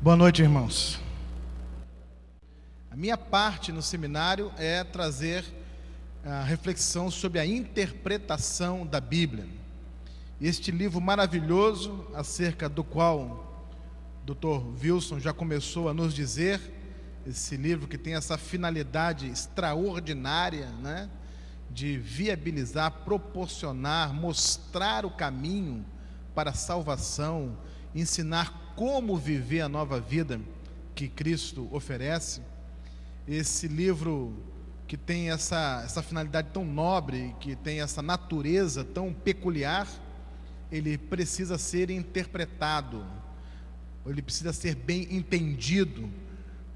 Boa noite, irmãos. A minha parte no seminário é trazer a reflexão sobre a interpretação da Bíblia. Este livro maravilhoso, acerca do qual o Dr. Wilson já começou a nos dizer, esse livro que tem essa finalidade extraordinária, né, de viabilizar, proporcionar, mostrar o caminho para a salvação, ensinar como viver a nova vida que Cristo oferece. Esse livro que tem essa finalidade tão nobre, que tem essa natureza tão peculiar, ele precisa ser interpretado, ele precisa ser bem entendido,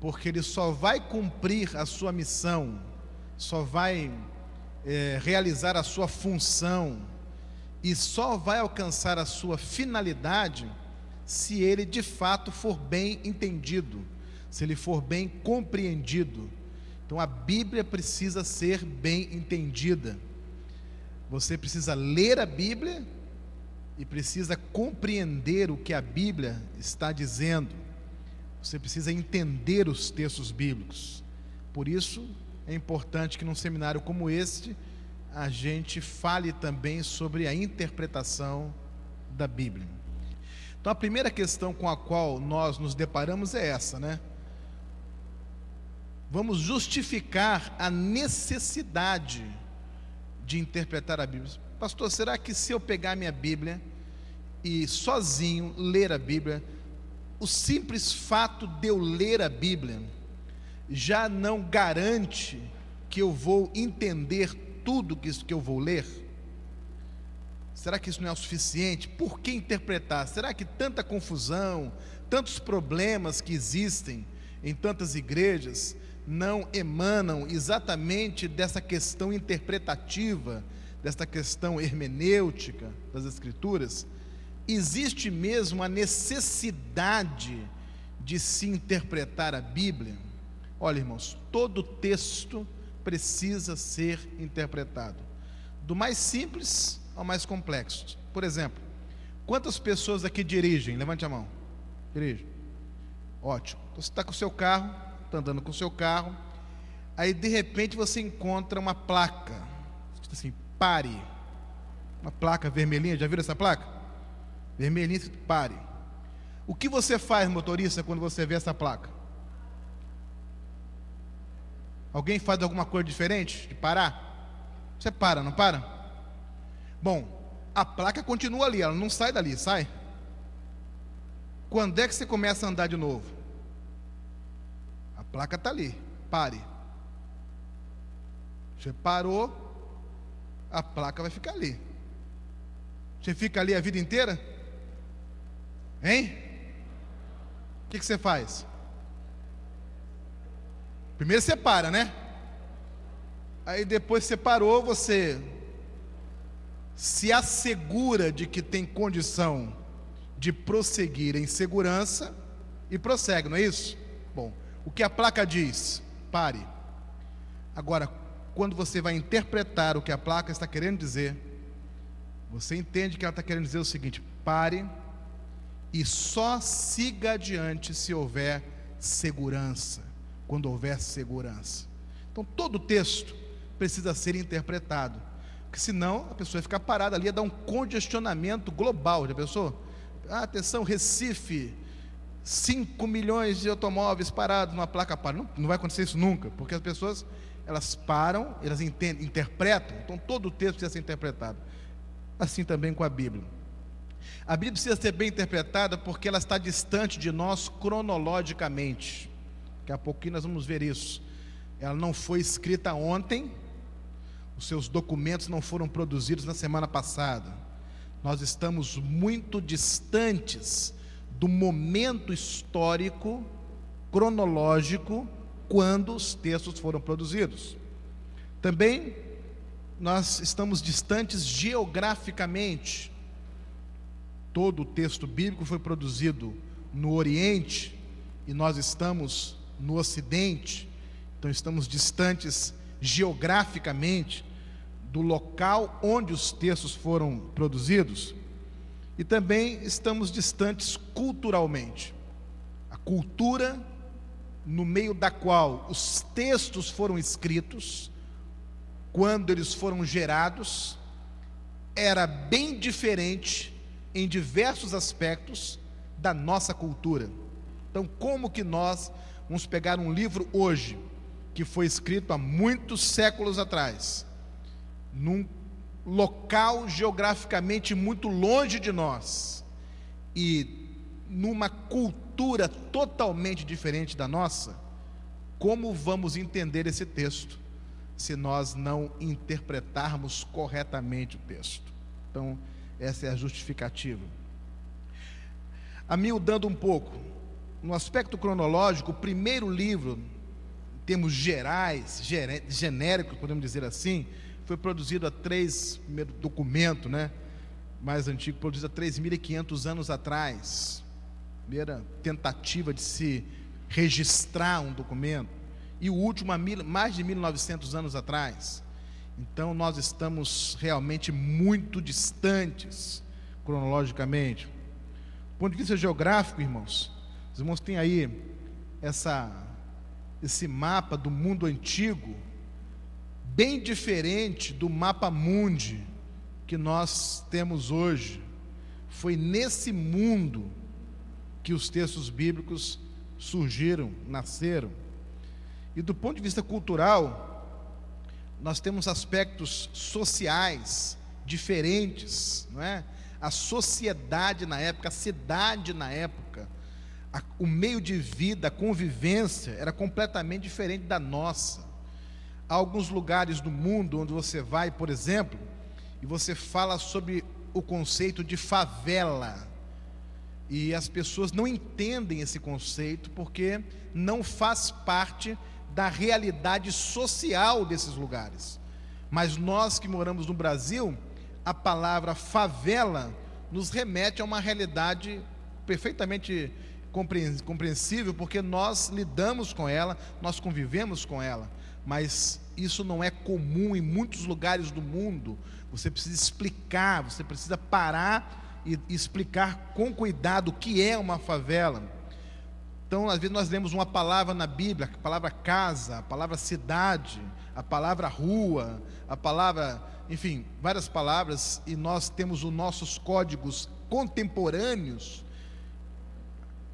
porque ele só vai cumprir a sua missão, só vai realizar a sua função e só vai alcançar a sua finalidade se ele de fato for bem entendido, se ele for bem compreendido. Então a Bíblia precisa ser bem entendida. Você precisa ler a Bíblia e precisa compreender o que a Bíblia está dizendo. Você precisa entender os textos bíblicos. Por isso é importante que num seminário como este a gente fale também sobre a interpretação da Bíblia. Então a primeira questão com a qual nós nos deparamos é essa, né? Vamos justificar a necessidade de interpretar a Bíblia. Pastor, será que se eu pegar minha Bíblia e sozinho ler a Bíblia, o simples fato de eu ler a Bíblia já não garante que eu vou entender tudo que eu vou ler? Será que isso não é o suficiente? Por que interpretar? Será que tanta confusão, tantos problemas que existem em tantas igrejas não emanam exatamente dessa questão interpretativa, dessa questão hermenêutica das Escrituras? Existe mesmo a necessidade de se interpretar a Bíblia? Olha, irmãos, todo texto precisa ser interpretado, do mais simples ao mais complexo. Por exemplo, quantas pessoas aqui dirigem? Levante a mão. Dirige. Ótimo. Então, você está com o seu carro, está andando com o seu carro, aí de repente você encontra uma placa, assim, pare. Uma placa vermelhinha, já viram essa placa? Vermelhinha, pare. O que você faz, motorista, quando você vê essa placa? Alguém faz alguma coisa diferente de parar? Você para, não para? Bom, a placa continua ali, ela não sai dali, sai? Quando é que você começa a andar de novo? A placa está ali, pare. Você parou, a placa vai ficar ali. Você fica ali a vida inteira? Hein? O que você faz? Primeiro você para, né? Aí depois você parou, você se assegura de que tem condição de prosseguir em segurança e prossegue, não é isso? Bom, o que a placa diz? Pare. Agora, quando você vai interpretar o que a placa está querendo dizer, você entende que ela está querendo dizer o seguinte: pare e só siga adiante se houver segurança, quando houver segurança. Então todo texto precisa ser interpretado, porque senão a pessoa ia ficar parada ali, ia dar um congestionamento global. Já pensou? Atenção, Recife, 5 milhões de automóveis parados numa placa para. Não vai acontecer isso nunca, porque as pessoas, elas param, elas interpretam. Então todo o texto precisa ser interpretado. Assim também com a Bíblia. A Bíblia precisa ser bem interpretada porque ela está distante de nós cronologicamente. Daqui a pouquinho nós vamos ver isso. Ela não foi escrita ontem, os seus documentos não foram produzidos na semana passada. Nós estamos muito distantes do momento histórico, cronológico, quando os textos foram produzidos. Também nós estamos distantes geograficamente. Todo o texto bíblico foi produzido no Oriente e nós estamos no Ocidente, então estamos distantes geograficamente do local onde os textos foram produzidos, e também estamos distantes culturalmente. A cultura no meio da qual os textos foram escritos, quando eles foram gerados, era bem diferente em diversos aspectos da nossa cultura. Então, como que nós vamos pegar um livro hoje, que foi escrito há muitos séculos atrás, num local geograficamente muito longe de nós, e numa cultura totalmente diferente da nossa, como vamos entender esse texto, se nós não interpretarmos corretamente o texto? Então, essa é a justificativa. Amiudando um pouco, no aspecto cronológico, o primeiro livro, em termos gerais, genéricos, podemos dizer assim, foi produzido primeiro documento, mais antigo, produzido há 3.500 anos atrás, primeira tentativa de se registrar um documento, e o último há mais de 1.900 anos atrás. Então nós estamos realmente muito distantes, cronologicamente. Do ponto de vista geográfico, irmãos, os irmãos têm aí esse mapa do mundo antigo, bem diferente do mapa mundi que nós temos hoje. Foi nesse mundo que os textos bíblicos surgiram, nasceram. E do ponto de vista cultural, nós temos aspectos sociais diferentes, não é? A sociedade na época, a cidade na época, o meio de vida, a convivência era completamente diferente da nossa. Há alguns lugares do mundo onde você vai, por exemplo, e você fala sobre o conceito de favela, e as pessoas não entendem esse conceito porque não faz parte da realidade social desses lugares. Mas nós que moramos no Brasil, a palavra favela nos remete a uma realidade perfeitamente compreensível, porque nós lidamos com ela, nós convivemos com ela, mas isso não é comum em muitos lugares do mundo. Você precisa explicar, você precisa parar e explicar com cuidado o que é uma favela. Então, às vezes nós lemos uma palavra na Bíblia, a palavra casa, a palavra cidade, a palavra rua, a palavra, enfim, várias palavras, e nós temos os nossos códigos contemporâneos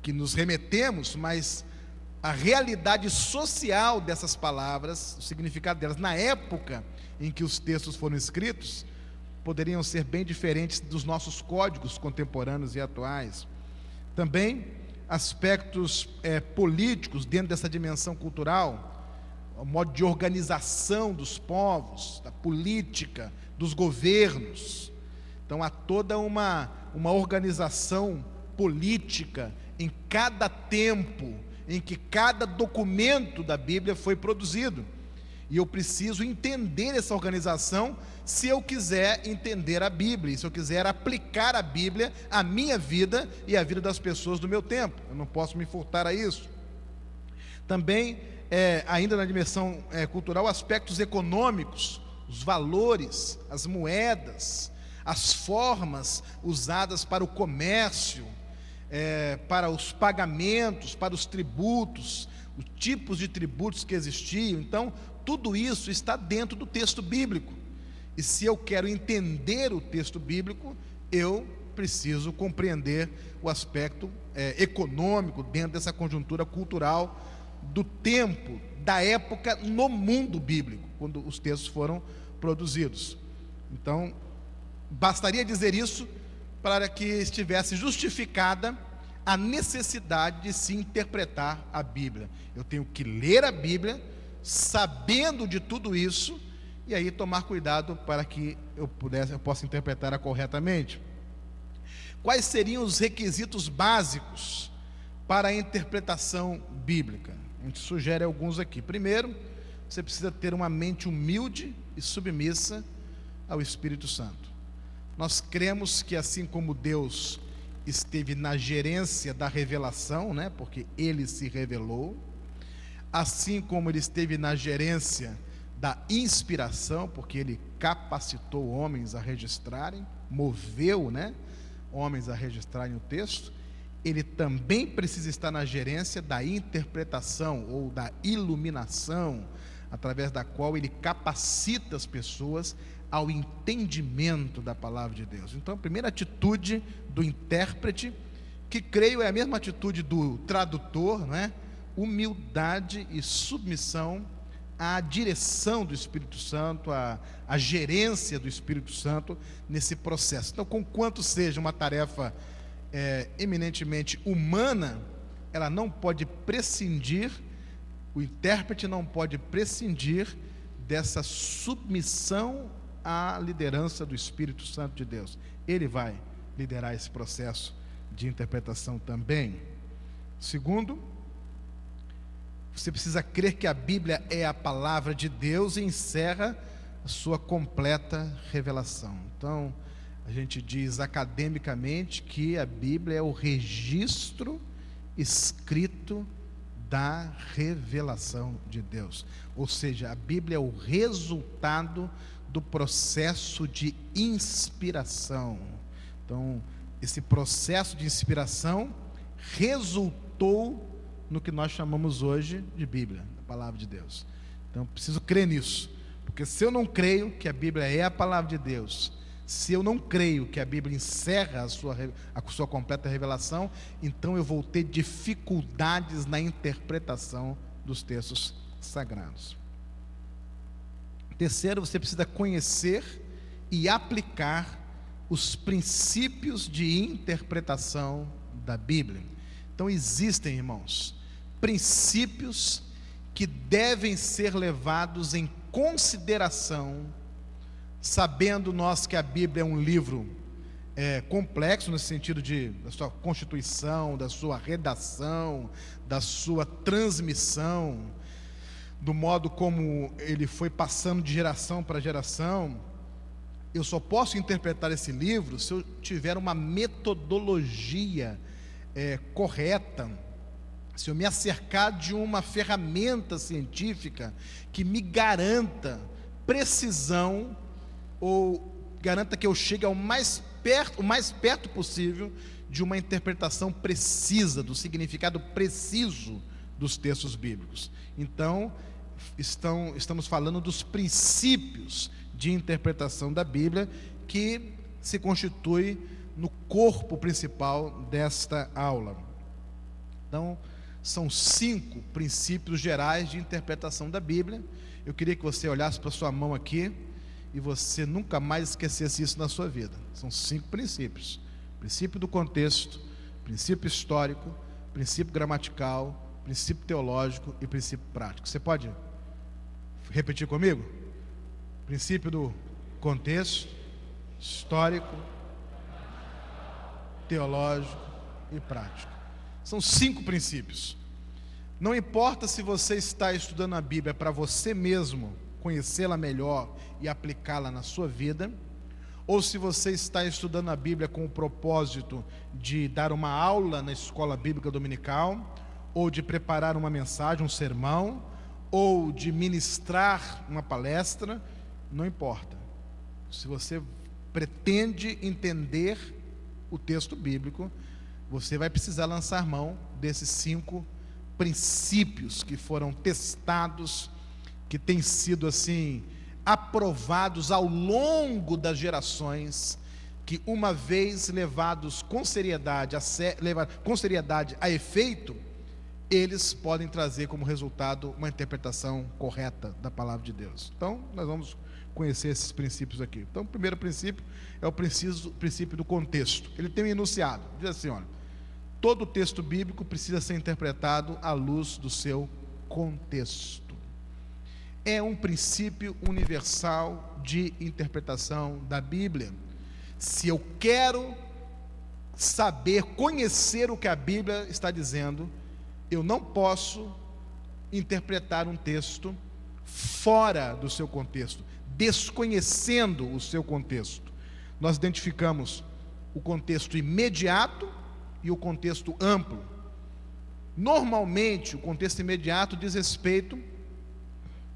que nos remetemos, mas a realidade social dessas palavras, o significado delas na época em que os textos foram escritos, poderiam ser bem diferentes dos nossos códigos contemporâneos e atuais. Também aspectos políticos dentro dessa dimensão cultural, o modo de organização dos povos, da política, dos governos. Então há toda uma organização política em cada tempo em que cada documento da Bíblia foi produzido, e eu preciso entender essa organização se eu quiser entender a Bíblia, se eu quiser aplicar a Bíblia à minha vida e à vida das pessoas do meu tempo. Eu não posso me furtar a isso. Também, ainda na dimensão cultural, aspectos econômicos, os valores, as moedas, as formas usadas para o comércio, para os pagamentos, para os tributos, os tipos de tributos que existiam. Então, tudo isso está dentro do texto bíblico. E se eu quero entender o texto bíblico, eu preciso compreender o aspecto econômico dentro dessa conjuntura cultural do tempo, da época no mundo bíblico, quando os textos foram produzidos. Então, bastaria dizer isso para que estivesse justificada a necessidade de se interpretar a Bíblia. Eu tenho que ler a Bíblia, sabendo de tudo isso, e aí tomar cuidado para que eu possa interpretar-a corretamente. Quais seriam os requisitos básicos para a interpretação bíblica? A gente sugere alguns aqui. Primeiro, você precisa ter uma mente humilde e submissa ao Espírito Santo. Nós cremos que assim como Deus esteve na gerência da revelação, porque Ele se revelou, assim como Ele esteve na gerência da inspiração, porque Ele capacitou homens a registrarem, moveu, homens a registrarem o texto, ele também precisa estar na gerência da interpretação ou da iluminação, através da qual ele capacita as pessoas ao entendimento da palavra de Deus. Então, a primeira atitude do intérprete, que creio é a mesma atitude do tradutor, não é? Humildade e submissão à direção do Espírito Santo, à gerência do Espírito Santo nesse processo. Então, conquanto seja uma tarefa eminentemente humana, ela não pode prescindir, o intérprete não pode prescindir dessa submissão à liderança do Espírito Santo de Deus. Ele vai liderar esse processo de interpretação também. Segundo, você precisa crer que a Bíblia é a palavra de Deus e encerra a sua completa revelação. Então, a gente diz academicamente que a Bíblia é o registro escrito da revelação de Deus. Ou seja, a Bíblia é o resultado do processo de inspiração. Então, esse processo de inspiração resultou no que nós chamamos hoje de Bíblia, a palavra de Deus. Então, preciso crer nisso, porque se eu não creio que a Bíblia é a palavra de Deus, se eu não creio que a Bíblia encerra a sua completa revelação, então eu vou ter dificuldades na interpretação dos textos sagrados. Terceiro, você precisa conhecer e aplicar os princípios de interpretação da Bíblia. Então existem, irmãos, princípios que devem ser levados em consideração, sabendo nós que a Bíblia é um livro complexo, no sentido da sua constituição, da sua redação, da sua transmissão, do modo como ele foi passando de geração para geração. Eu só posso interpretar esse livro se eu tiver uma metodologia correta, se eu me acercar de uma ferramenta científica que me garanta precisão, ou garanta que eu chegue ao mais perto possível de uma interpretação precisa, do significado preciso dos textos bíblicos. Então, estamos falando dos princípios de interpretação da Bíblia, que se constitui no corpo principal desta aula. Então, são 5 princípios gerais de interpretação da Bíblia. Eu queria que você olhasse para a sua mão aqui e você nunca mais esquecesse isso na sua vida. São 5 princípios: princípio do contexto, princípio histórico, princípio gramatical, princípio teológico e princípio prático. Você pode repetir comigo? Princípio do contexto, histórico, teológico e prático. São 5 princípios. Não importa se você está estudando a Bíblia para você mesmo conhecê-la melhor e aplicá-la na sua vida, ou se você está estudando a Bíblia com o propósito de dar uma aula na escola bíblica dominical, ou de preparar uma mensagem, um sermão, ou de ministrar uma palestra, não importa. Se você pretende entender o texto bíblico, você vai precisar lançar mão desses 5 princípios que foram testados, que têm sido assim aprovados ao longo das gerações, que uma vez levados com seriedade a efeito, eles podem trazer como resultado uma interpretação correta da palavra de Deus. Então, nós vamos conhecer esses princípios aqui. Então, o primeiro princípio é o princípio do contexto. Ele tem um enunciado, diz assim, olha: todo texto bíblico precisa ser interpretado à luz do seu contexto. É um princípio universal de interpretação da Bíblia. Se eu quero saber, conhecer o que a Bíblia está dizendo, eu não posso interpretar um texto fora do seu contexto, desconhecendo o seu contexto. Nós identificamos o contexto imediato e o contexto amplo. Normalmente, o contexto imediato diz respeito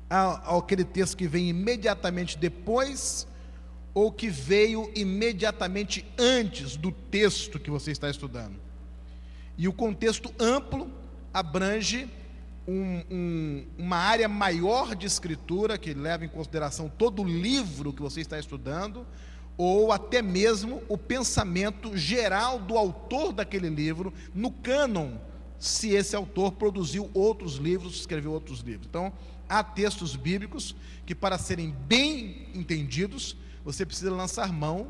àquele texto que vem imediatamente depois, ou que veio imediatamente antes do texto que você está estudando. E o contexto amplo abrange uma área maior de escritura, que leva em consideração todo o livro que você está estudando, ou até mesmo o pensamento geral do autor daquele livro, no cânon, se esse autor produziu outros livros, escreveu outros livros. Então, há textos bíblicos que, para serem bem entendidos, você precisa lançar mão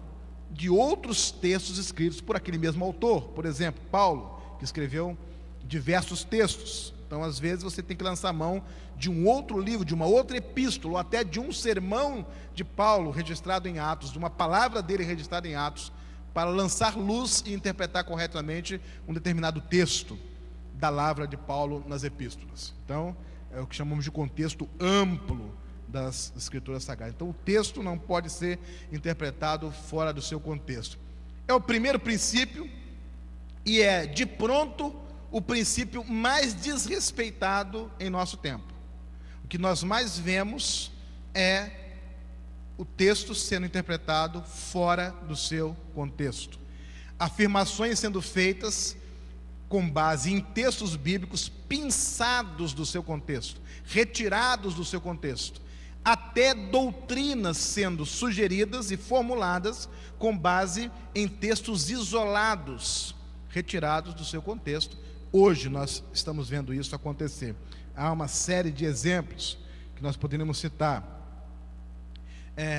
de outros textos escritos por aquele mesmo autor. Por exemplo, Paulo, que escreveu diversos textos. Então, às vezes, você tem que lançar mão de um outro livro, de uma outra epístola, ou até de um sermão de Paulo registrado em Atos, de uma palavra dele registrada em Atos, para lançar luz e interpretar corretamente um determinado texto da palavra de Paulo nas epístolas. Então, é o que chamamos de contexto amplo das escrituras sagradas. Então, o texto não pode ser interpretado fora do seu contexto. É o primeiro princípio, e é, de pronto, o princípio mais desrespeitado em nosso tempo. O que nós mais vemos é o texto sendo interpretado fora do seu contexto. Afirmações sendo feitas com base em textos bíblicos pinçados do seu contexto, retirados do seu contexto. Até doutrinas sendo sugeridas e formuladas com base em textos isolados, retirados do seu contexto. Hoje nós estamos vendo isso acontecer. Há uma série de exemplos que nós poderíamos citar.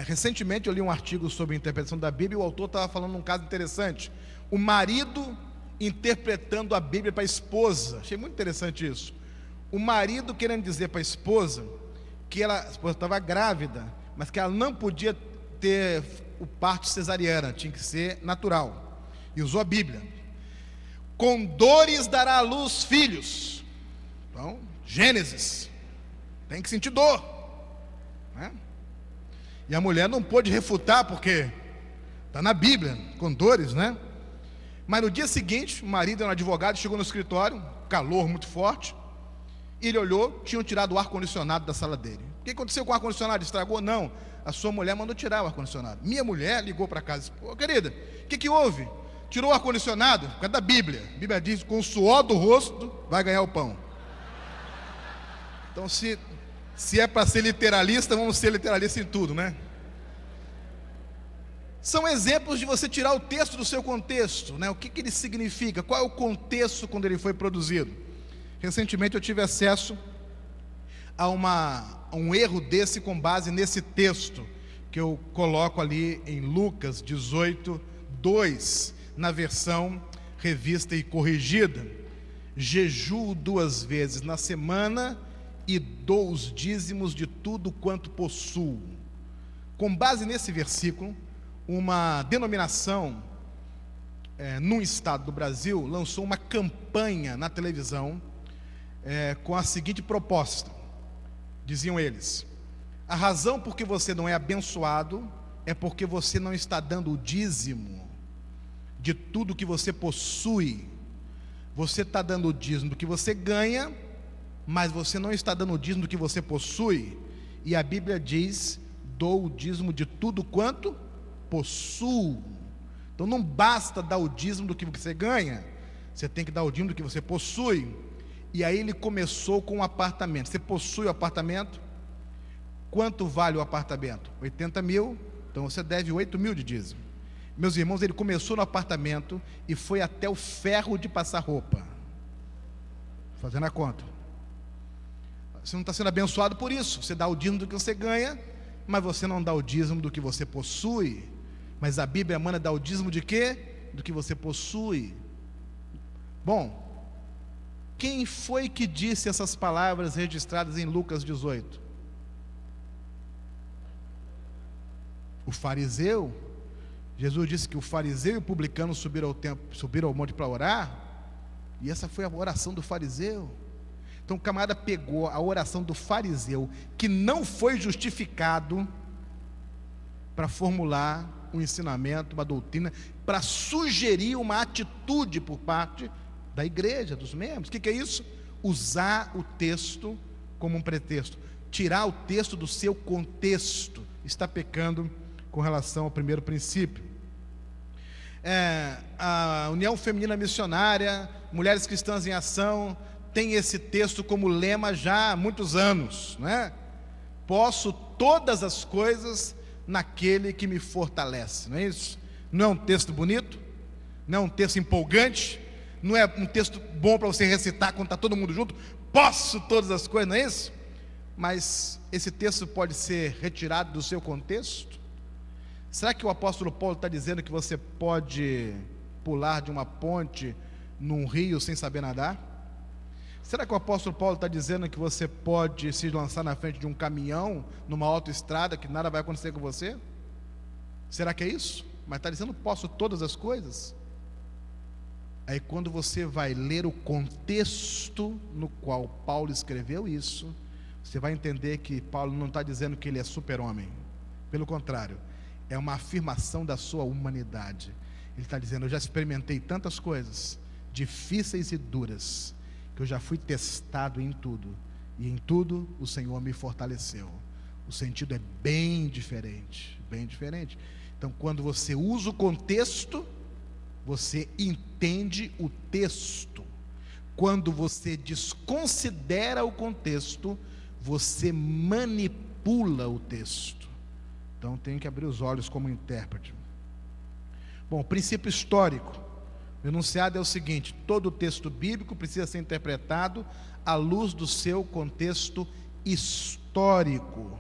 Recentemente eu li um artigo sobre a interpretação da Bíblia, e o autor estava falando de um caso interessante. O marido interpretando a Bíblia para a esposa. Achei muito interessante isso. O marido querendo dizer para a esposa que a esposa estava grávida, mas que ela não podia ter o parto cesariana, tinha que ser natural. E usou a Bíblia. Com dores dará à luz filhos. Então, Gênesis, tem que sentir dor, né? E a mulher não pôde refutar, porque está na Bíblia, com dores, né? Mas no dia seguinte, o marido era um advogado, chegou no escritório, calor muito forte, e ele olhou, tinham tirado o ar-condicionado da sala dele. O que aconteceu com o ar-condicionado? Estragou? Não, a sua mulher mandou tirar o ar-condicionado. Minha mulher ligou para casa e disse: "Ô, querida, o que houve? Tirou o ar-condicionado?" Por causa da Bíblia. A Bíblia diz: com o suor do rosto vai ganhar o pão. Então, se é para ser literalista, vamos ser literalistas em tudo, né? São exemplos de você tirar o texto do seu contexto, né? O que ele significa? Qual é o contexto quando ele foi produzido? Recentemente eu tive acesso a um erro desse com base nesse texto que eu coloco ali em Lucas 18:2, na versão revista e corrigida. Jejuo 2 vezes na semana e dou os dízimos de tudo quanto possuo. Com base nesse versículo, uma denominação num estado do Brasil lançou uma campanha na televisão com a seguinte proposta. Diziam eles: a razão por que você não é abençoado é porque você não está dando o dízimo de tudo que você possui. Você está dando o dízimo do que você ganha, mas você não está dando o dízimo do que você possui. E a Bíblia diz: dou o dízimo de tudo quanto possuo. Então não basta dar o dízimo do que você ganha, você tem que dar o dízimo do que você possui. E aí ele começou com um apartamento. Você possui o apartamento? Quanto vale o apartamento? 80 mil, então você deve 8 mil de dízimo. Meus irmãos, ele começou no apartamento e foi até o ferro de passar roupa, fazendo a conta. Você não está sendo abençoado por isso. Você dá o dízimo do que você ganha, mas você não dá o dízimo do que você possui. Mas a Bíblia manda dar o dízimo de quê? Do que você possui. Bom, quem foi que disse essas palavras registradas em Lucas 18? O fariseu. Jesus disse que o fariseu e o publicano subiram ao monte para orar, e essa foi a oração do fariseu. Então o camarada pegou a oração do fariseu, que não foi justificado, para formular um ensinamento, uma doutrina, para sugerir uma atitude por parte da igreja, dos membros. O que é isso? Usar o texto como um pretexto, tirar o texto do seu contexto. Está pecando com relação ao primeiro princípio. a União Feminina Missionária, Mulheres Cristãs em Ação, tem esse texto como lema já há muitos anos, não é? Posso todas as coisas naquele que me fortalece, não é isso? Não é um texto bonito? Não é um texto empolgante? Não é um texto bom para você recitar quando está todo mundo junto? Posso todas as coisas, não é isso? Mas esse texto pode ser retirado do seu contexto? Será que o apóstolo Paulo está dizendo que você pode pular de uma ponte num rio sem saber nadar? Será que o apóstolo Paulo está dizendo que você pode se lançar na frente de um caminhão numa autoestrada que nada vai acontecer com você? Será que é isso? Mas está dizendo posso todas as coisas? Aí quando você vai ler o contexto no qual Paulo escreveu isso, você vai entender que Paulo não está dizendo que ele é super-homem. Pelo contrário, é uma afirmação da sua humanidade. Ele está dizendo, eu já experimentei tantas coisas difíceis e duras, que eu já fui testado em tudo, e em tudo o Senhor me fortaleceu. O sentido é bem diferente, bem diferente. Então quando você usa o contexto, você entende o texto. Quando você desconsidera o contexto, você manipula o texto. Então tem que abrir os olhos como intérprete. Bom, o princípio histórico. O enunciado é o seguinte: todo texto bíblico precisa ser interpretado à luz do seu contexto histórico.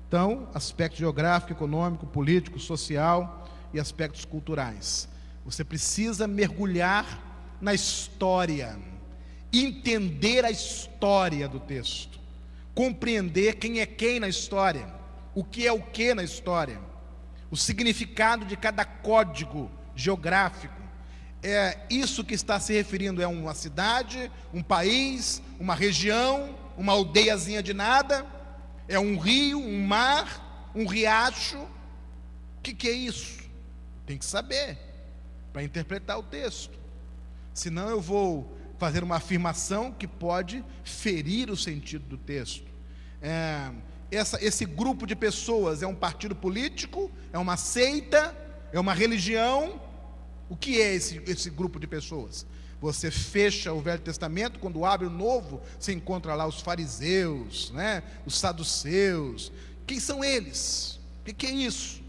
Então, aspecto geográfico, econômico, político, social e aspectos culturais. Você precisa mergulhar na história, entender a história do texto, compreender quem é quem na história, o que é o que na história, o significado de cada código geográfico. É isso que está se referindo, é uma cidade, um país, uma região, uma aldeiazinha de nada, é um rio, um mar, um riacho. O que é isso? Tem que saber para interpretar o texto, senão eu vou fazer uma afirmação que pode ferir o sentido do texto. Esse grupo de pessoas é um partido político, é uma seita, é uma religião. O que é esse grupo de pessoas? Você fecha o Velho Testamento, quando abre o Novo, você encontra lá os fariseus, né? Os saduceus. Quem são eles? O que é isso?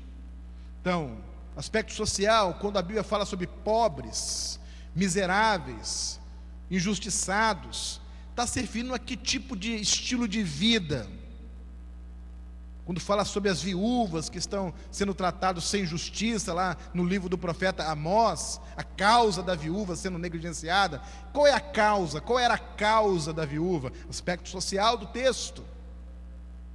Então, aspecto social, quando a Bíblia fala sobre pobres, miseráveis, injustiçados, está se referindo a que tipo de estilo de vida? Quando fala sobre as viúvas que estão sendo tratadas sem justiça, lá no livro do profeta Amós, a causa da viúva sendo negligenciada. Qual é a causa? Qual era a causa da viúva? Aspecto social do texto.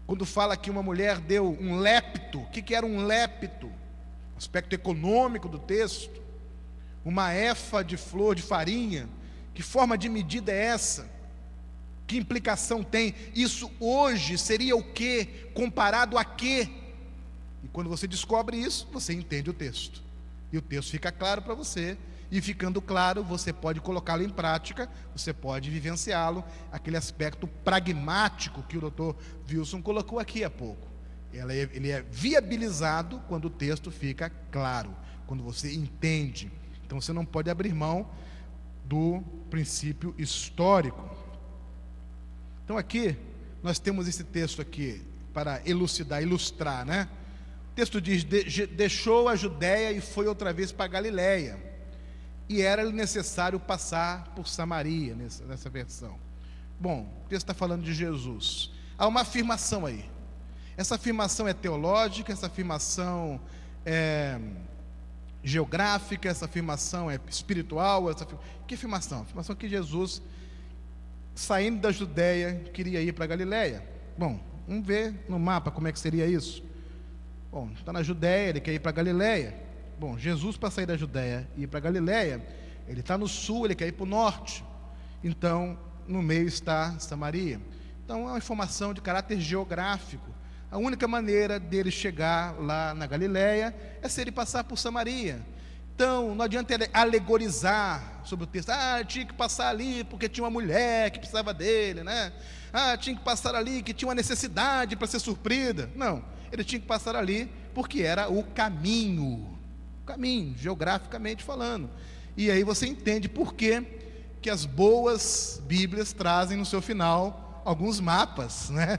Quando fala que uma mulher deu um lepto, o que era um lepto? Aspecto econômico do texto. Uma efa de flor de farinha, que forma de medida é essa? Que implicação tem? Isso hoje seria o quê? Comparado a quê? E quando você descobre isso, você entende o texto. E o texto fica claro para você. E ficando claro, você pode colocá-lo em prática, você pode vivenciá-lo. Aquele aspecto pragmático que o Dr. Wilson colocou aqui há pouco. Ele é viabilizado quando o texto fica claro, quando você entende. Então você não pode abrir mão do princípio histórico. Então aqui, nós temos esse texto aqui, para elucidar, ilustrar, né? O texto diz, deixou a Judéia e foi outra vez para a Galiléia, e era-lhe necessário passar por Samaria, nessa versão. Bom, o texto está falando de Jesus. Há uma afirmação aí. Essa afirmação é teológica, essa afirmação é geográfica, essa afirmação é espiritual. Que afirmação? A afirmação que Jesus, saindo da Judéia, queria ir para a Galiléia. Bom, vamos ver no mapa como é que seria isso. Bom, está na Judéia, ele quer ir para a Galiléia. Bom, Jesus, para sair da Judéia e ir para a Galiléia, ele está no sul, ele quer ir para o norte. Então, no meio está Samaria. Então, é uma informação de caráter geográfico. A única maneira dele chegar lá na Galiléia é se ele passar por Samaria. Então, não adianta ele alegorizar sobre o texto. Tinha que passar ali porque tinha uma mulher que precisava dele, né? Tinha que passar ali que tinha uma necessidade para ser suprida. Não, ele tinha que passar ali porque era o caminho caminho, geograficamente falando. E aí você entende por que as boas Bíblias trazem no seu final alguns mapas, né?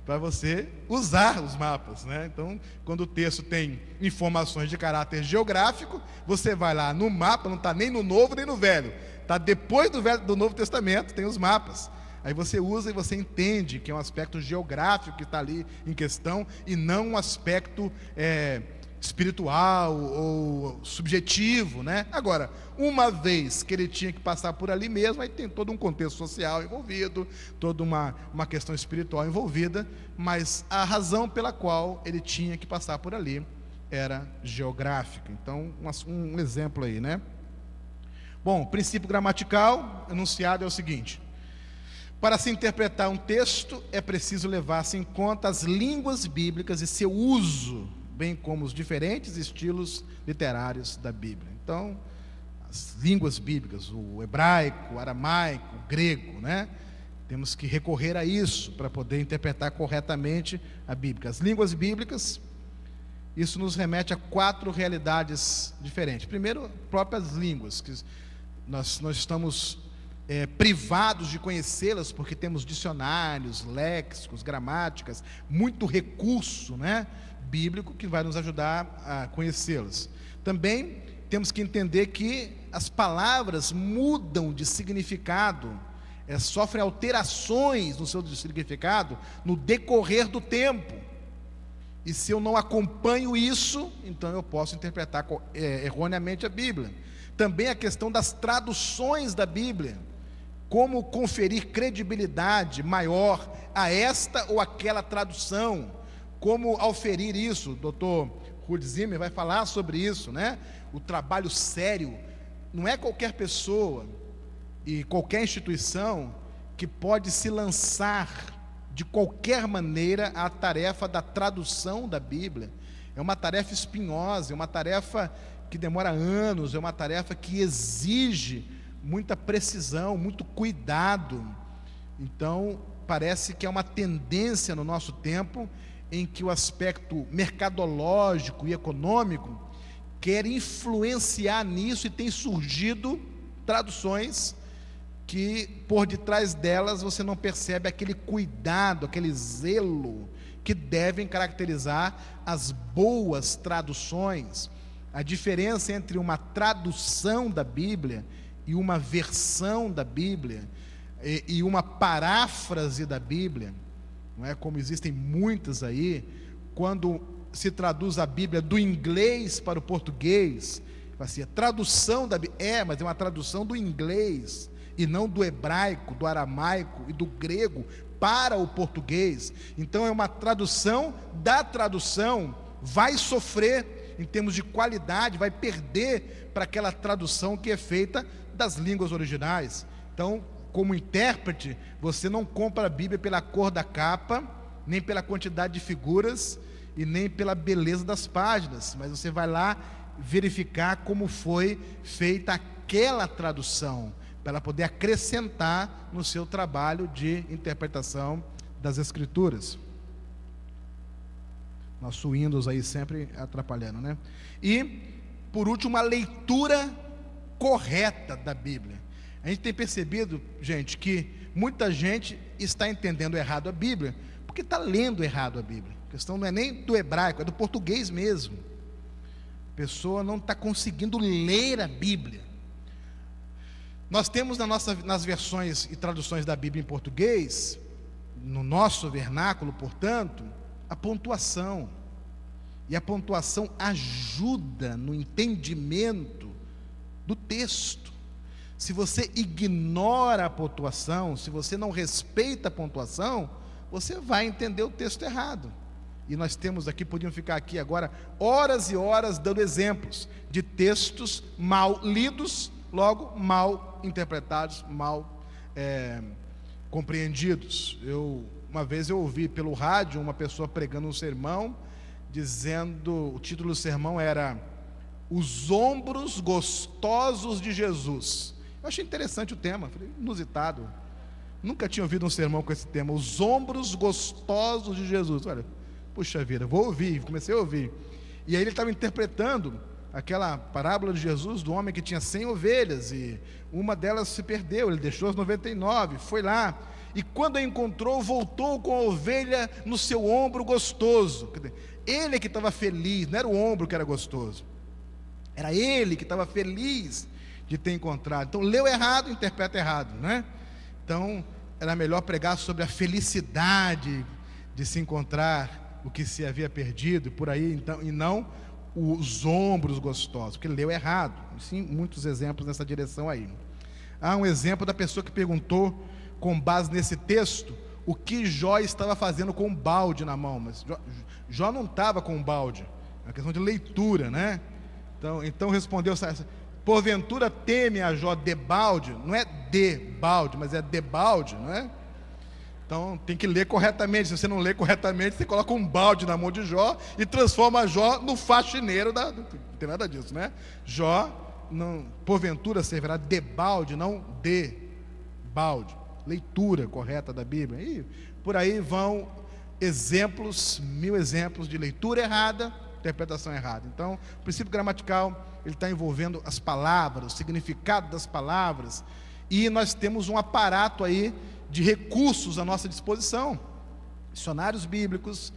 Para você usar os mapas, né? Então, quando o texto tem informações de caráter geográfico, você vai lá no mapa, não está nem no Novo nem no Velho, está depois do Novo Testamento, tem os mapas. Aí você usa e você entende que é um aspecto geográfico que está ali em questão e não um aspecto espiritual ou subjetivo, né? Agora, uma vez que ele tinha que passar por ali mesmo, aí tem todo um contexto social envolvido, toda uma questão espiritual envolvida, mas a razão pela qual ele tinha que passar por ali era geográfica. Então, um exemplo aí, né? Bom, o princípio gramatical enunciado é o seguinte: para se interpretar um texto, é preciso levar-se em conta as línguas bíblicas e seu uso, bem como os diferentes estilos literários da Bíblia. Então, as línguas bíblicas, o hebraico, o aramaico, o grego, né? Temos que recorrer a isso para poder interpretar corretamente a Bíblia. As línguas bíblicas, isso nos remete a 4 realidades diferentes. Primeiro, próprias línguas, que nós estamos privados de conhecê-las, porque temos dicionários, léxicos, gramáticas, muito recurso, né, bíblico que vai nos ajudar a conhecê-las. Também temos que entender que as palavras mudam de significado, sofrem alterações no seu significado no decorrer do tempo. E se eu não acompanho isso, então eu posso interpretar erroneamente a Bíblia. Também a questão das traduções da Bíblia. Como conferir credibilidade maior a esta ou aquela tradução? Como auferir isso? O Dr. Ruud Zimmer vai falar sobre isso, né? O trabalho sério. Não é qualquer pessoa e qualquer instituição que pode se lançar de qualquer maneira à tarefa da tradução da Bíblia. É uma tarefa espinhosa, é uma tarefa que demora anos, é uma tarefa que exige muita precisão, muito cuidado. Então, parece que é uma tendência no nosso tempo em que o aspecto mercadológico e econômico quer influenciar nisso, e tem surgido traduções que por detrás delas você não percebe aquele cuidado, aquele zelo que devem caracterizar as boas traduções. A diferença entre uma tradução da Bíblia e uma versão da Bíblia e uma paráfrase da Bíblia, não é, como existem muitas aí, quando se traduz a Bíblia do inglês para o português, assim, a tradução da Bíblia, mas é uma tradução do inglês e não do hebraico, do aramaico e do grego para o português. Então é uma tradução da tradução, vai sofrer em termos de qualidade, vai perder para aquela tradução que é feita das línguas originais. Então, como intérprete, você não compra a Bíblia pela cor da capa, nem pela quantidade de figuras e nem pela beleza das páginas, mas você vai lá verificar como foi feita aquela tradução, para ela poder acrescentar no seu trabalho de interpretação das Escrituras. Nosso Windows aí sempre atrapalhando, né? E, por último, a leitura correta da Bíblia. A gente tem percebido, gente, que muita gente está entendendo errado a Bíblia, porque está lendo errado a Bíblia. A questão não é nem do hebraico, é do português mesmo. A pessoa não está conseguindo ler a Bíblia. Nós temos nas versões e traduções da Bíblia em português, no nosso vernáculo, portanto, a pontuação. E a pontuação ajuda no entendimento do texto. Se você ignora a pontuação, se você não respeita a pontuação, você vai entender o texto errado. E nós temos aqui, podíamos ficar aqui agora horas e horas dando exemplos de textos mal lidos, logo mal interpretados, mal compreendidos. Uma vez eu ouvi pelo rádio uma pessoa pregando um sermão, dizendo, o título do sermão era Os Ombros Gostosos de Jesus. Eu achei interessante o tema, falei, inusitado, nunca tinha ouvido um sermão com esse tema, Os Ombros Gostosos de Jesus. Olha, puxa vida, vou ouvir, comecei a ouvir, e aí ele estava interpretando aquela parábola de Jesus do homem que tinha 100 ovelhas e uma delas se perdeu, ele deixou as 99, foi lá, e quando a encontrou, voltou com a ovelha no seu ombro gostoso. Ele que estava feliz, não era o ombro que era gostoso, era ele que estava feliz de ter encontrado. Então leu errado, interpreta errado, né? Então era melhor pregar sobre a felicidade de se encontrar o que se havia perdido, por aí, então, e não os ombros gostosos, porque leu errado. Sim, muitos exemplos nessa direção aí. Há um exemplo da pessoa que perguntou, com base nesse texto, o que Jó estava fazendo com um balde na mão. Mas Jó não estava com um balde, é uma questão de leitura, né? Então respondeu: porventura teme a Jó de balde? Não é de balde, mas é de balde, não é? Então tem que ler corretamente. Se você não lê corretamente, você coloca um balde na mão de Jó e transforma Jó no faxineiro não tem nada disso, né? Jó, não, porventura servirá de balde, não de balde. Leitura correta da Bíblia. E por aí vão exemplos, 1000 exemplos de leitura errada, interpretação errada. Então, o princípio gramatical, ele está envolvendo as palavras, o significado das palavras, e nós temos um aparato aí de recursos à nossa disposição: dicionários bíblicos,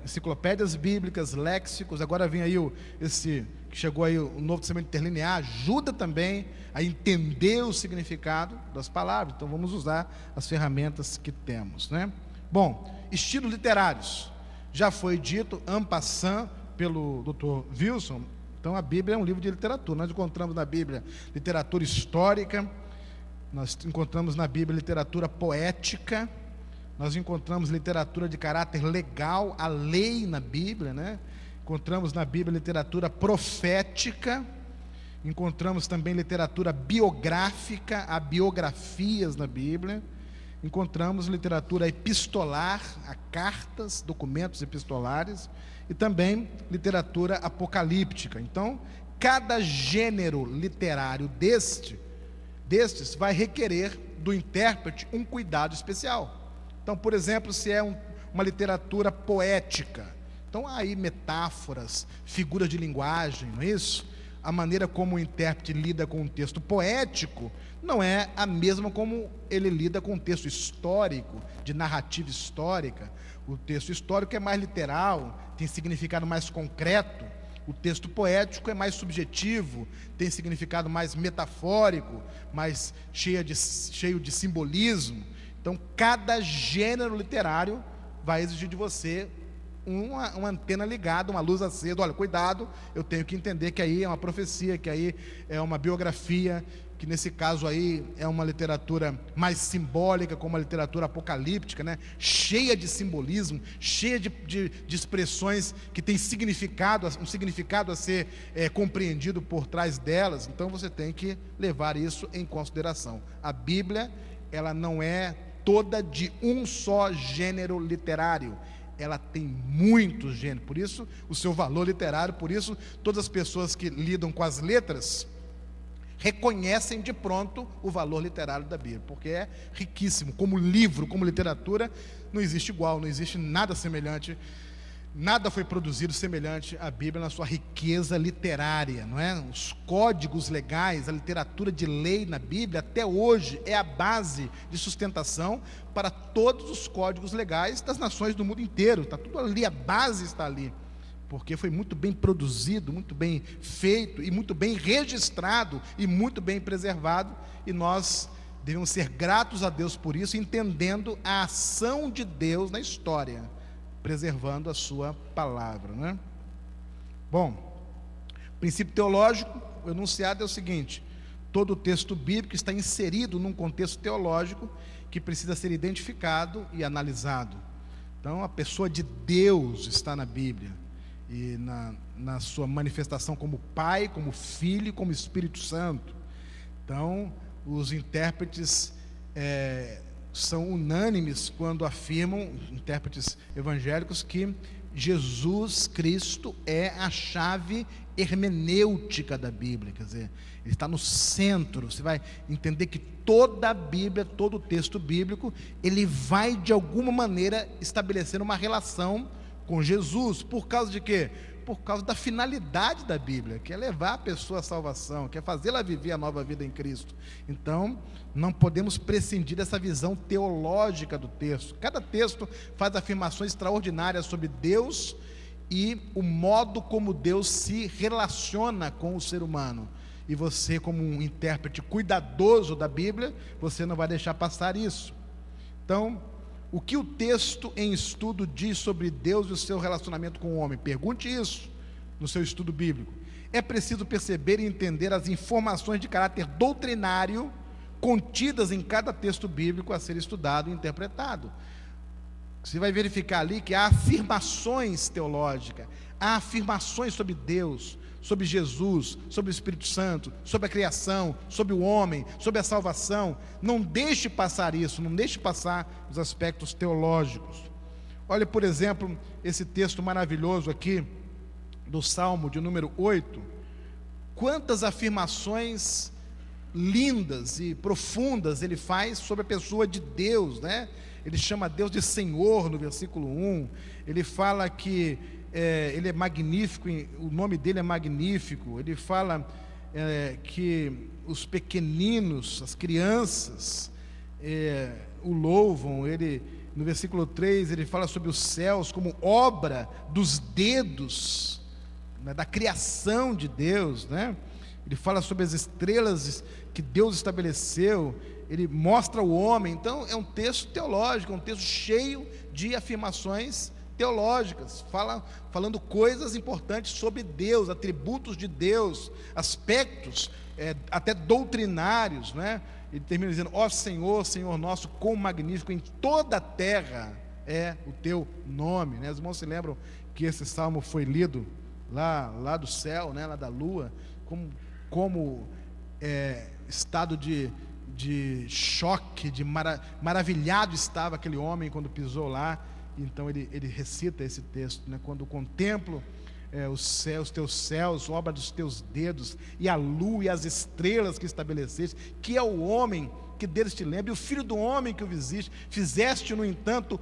enciclopédias bíblicas, léxicos. Agora vem aí esse que chegou aí, o Novo Testamento Interlinear, ajuda também a entender o significado das palavras. Então vamos usar as ferramentas que temos, né? Bom, estilos literários, já foi dito en passant pelo Dr. Wilson. Então a Bíblia é um livro de literatura. Nós encontramos na Bíblia literatura histórica, nós encontramos na Bíblia literatura poética, nós encontramos literatura de caráter legal, a lei na Bíblia, né? Encontramos na Bíblia literatura profética, encontramos também literatura biográfica, há biografias na Bíblia, encontramos literatura epistolar, há cartas, documentos epistolares, e também literatura apocalíptica. Então, cada gênero literário destes vai requerer do intérprete um cuidado especial. Então, por exemplo, se é uma literatura poética, então há aí metáforas, figuras de linguagem, não é isso? A maneira como o intérprete lida com um texto poético não é a mesma como ele lida com um texto histórico, de narrativa histórica. O texto histórico é mais literal, tem significado mais concreto. O texto poético é mais subjetivo, tem significado mais metafórico, mais cheio de simbolismo. Então, cada gênero literário vai exigir de você uma antena ligada, uma luz acesa. Olha, cuidado, eu tenho que entender que aí é uma profecia, que aí é uma biografia, que nesse caso aí é uma literatura mais simbólica, como a literatura apocalíptica, né? Cheia de simbolismo, cheia de expressões que têm significado, um significado a ser compreendido por trás delas. Então você tem que levar isso em consideração. A Bíblia, ela não é toda de um só gênero literário, ela tem muitos gêneros, por isso o seu valor literário. Por isso todas as pessoas que lidam com as letras reconhecem de pronto o valor literário da Bíblia, porque é riquíssimo, como livro, como literatura, não existe igual, não existe nada semelhante, nada foi produzido semelhante à Bíblia na sua riqueza literária, não é? Os códigos legais, a literatura de lei na Bíblia, até hoje, é a base de sustentação para todos os códigos legais das nações do mundo inteiro. Está tudo ali, a base está ali, porque foi muito bem produzido, muito bem feito, e muito bem registrado, e muito bem preservado, e nós devemos ser gratos a Deus por isso, entendendo a ação de Deus na história, preservando a sua palavra, né? Bom, princípio teológico, o enunciado é o seguinte: todo texto bíblico está inserido num contexto teológico que precisa ser identificado e analisado. Então, a pessoa de Deus está na Bíblia, e na sua manifestação como Pai, como Filho, como Espírito Santo. Então, os intérpretes são unânimes quando afirmam, intérpretes evangélicos, que Jesus Cristo é a chave hermenêutica da Bíblia, quer dizer, ele está no centro. Você vai entender que toda a Bíblia, todo o texto bíblico, ele vai de alguma maneira estabelecer uma relação com Jesus. Por causa de quê? por causa da finalidade da Bíblia, que é levar a pessoa à salvação, que é fazê-la viver a nova vida em Cristo. Então, não podemos prescindir dessa visão teológica do texto. Cada texto faz afirmações extraordinárias sobre Deus e o modo como Deus se relaciona com o ser humano. E você, como um intérprete cuidadoso da Bíblia, você não vai deixar passar isso. Então, o que o texto em estudo diz sobre Deus e o seu relacionamento com o homem? Pergunte isso no seu estudo bíblico. É preciso perceber e entender as informações de caráter doutrinário contidas em cada texto bíblico a ser estudado e interpretado. Você vai verificar ali que há afirmações teológicas, há afirmações sobre Deus, sobre Jesus, sobre o Espírito Santo, sobre a criação, sobre o homem, sobre a salvação. Não deixe passar isso, não deixe passar os aspectos teológicos. Olha, por exemplo, esse texto maravilhoso aqui, do Salmo de número 8. Quantas afirmações lindas e profundas ele faz sobre a pessoa de Deus, né? Ele chama Deus de Senhor no versículo 1, ele fala que ele é magnífico, o nome dele é magnífico, ele fala que os pequeninos, as crianças, o louvam. Ele, no versículo 3, ele fala sobre os céus como obra dos dedos, né, da criação de Deus, né? Ele fala sobre as estrelas que Deus estabeleceu, ele mostra o homem. Então é um texto teológico, é um texto cheio de afirmações teológicas, falando coisas importantes sobre Deus, atributos de Deus, aspectos até doutrinários, né? Ele termina dizendo: ó Senhor, Senhor nosso, quão magnífico em toda a terra é o teu nome, né? Os irmãos se lembram que esse salmo foi lido lá do céu, né? Lá da lua, como estado de choque, maravilhado estava aquele homem quando pisou lá. Então ele recita esse texto, né? Quando contemplo os teus céus, obra dos teus dedos, e a lua e as estrelas que estabeleceste, que é o homem que deles te lembra, e o filho do homem que o fizeste, no entanto,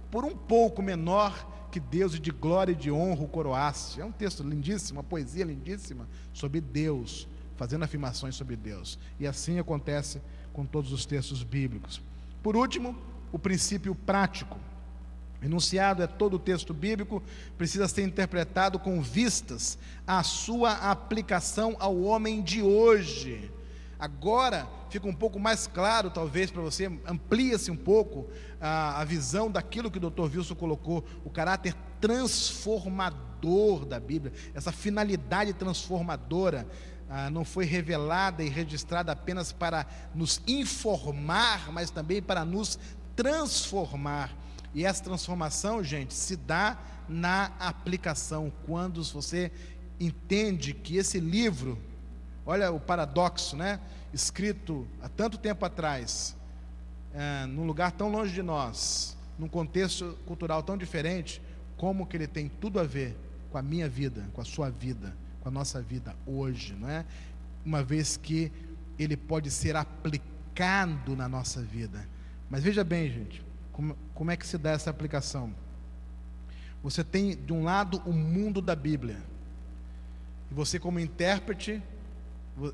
por um pouco menor que Deus, e de glória e de honra o coroaste. É um texto lindíssimo, uma poesia lindíssima sobre Deus, fazendo afirmações sobre Deus. E assim acontece com todos os textos bíblicos. Por último, o princípio prático. Enunciado é todo o texto bíblico, precisa ser interpretado com vistas à sua aplicação ao homem de hoje. Agora fica um pouco mais claro, talvez, para você, amplia-se um pouco a visão daquilo que o Dr. Wilson colocou, o caráter transformador da Bíblia, essa finalidade transformadora. Não foi revelada e registrada apenas para nos informar, mas também para nos transformar. E essa transformação, gente, se dá na aplicação, quando você entende que esse livro, olha o paradoxo, né? Escrito há tanto tempo atrás, num lugar tão longe de nós, num contexto cultural tão diferente, como que ele tem tudo a ver com a minha vida, com a sua vida, com a nossa vida hoje, não é? Uma vez que ele pode ser aplicado na nossa vida. Mas veja bem, gente, como é que se dá essa aplicação? Você tem, de um lado, o mundo da Bíblia, e você, como intérprete,